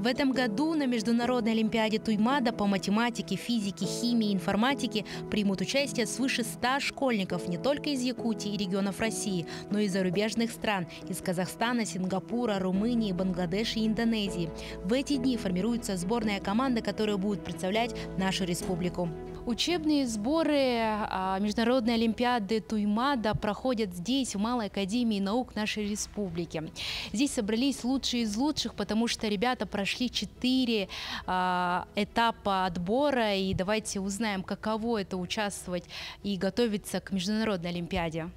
В этом году на Международной олимпиаде Туймада по математике, физике, химии и информатике примут участие свыше 100 школьников не только из Якутии и регионов России, но и зарубежных стран – из Казахстана, Сингапура, Румынии, Бангладеша и Индонезии. В эти дни формируется сборная команда, которая будет представлять нашу республику. Учебные сборы Международной олимпиады Туймада проходят здесь, в Малой академии наук нашей республики. Здесь собрались лучшие из лучших, потому что ребята прошли 4 этапа отбора. И давайте узнаем, каково это участвовать и готовиться к Международной олимпиаде.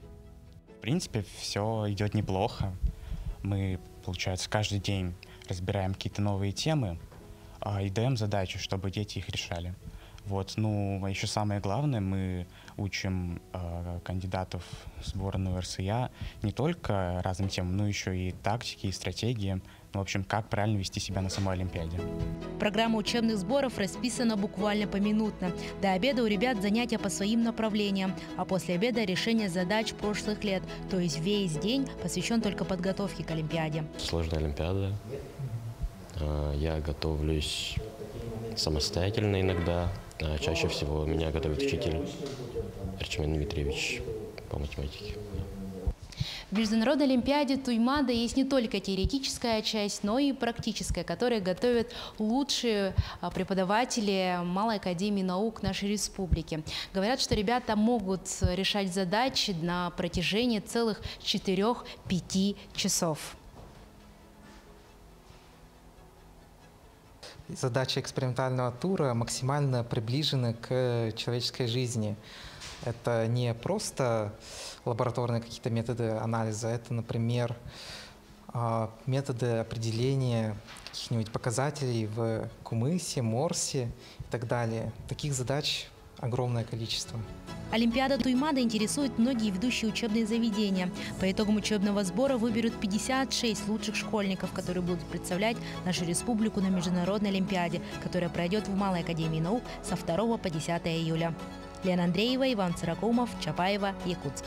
В принципе, все идет неплохо. Мы, получается, каждый день разбираем какие-то новые темы и даем задачи, чтобы дети их решали. Вот, ну, еще самое главное, мы учим кандидатов в сборную РСЯ не только разным темам, но еще и тактики, и стратегии. Ну, в общем, как правильно вести себя на самой Олимпиаде. Программа учебных сборов расписана буквально поминутно. До обеда у ребят занятия по своим направлениям, а после обеда решение задач прошлых лет. То есть весь день посвящен только подготовке к Олимпиаде. Сложная Олимпиада. Я готовлюсь самостоятельно иногда. Чаще всего меня готовит учитель Арчимен Дмитриевич по математике. В Международной олимпиаде Туймада есть не только теоретическая часть, но и практическая, которую готовят лучшие преподаватели Малой академии наук нашей республики. Говорят, что ребята могут решать задачи на протяжении целых 4-5 часов. Задачи экспериментального тура максимально приближены к человеческой жизни. Это не просто лабораторные какие-то методы анализа, это, например, методы определения каких-нибудь показателей в Кумысе, Морсе и так далее. Таких задач огромное количество. Олимпиада Туймада интересует многие ведущие учебные заведения. По итогам учебного сбора выберут 56 лучших школьников, которые будут представлять нашу республику на Международной олимпиаде, которая пройдет в Малой академии наук со 2 по 10 июля. Лена Андреева, Иван Царакумов, Чапаева, Якутск.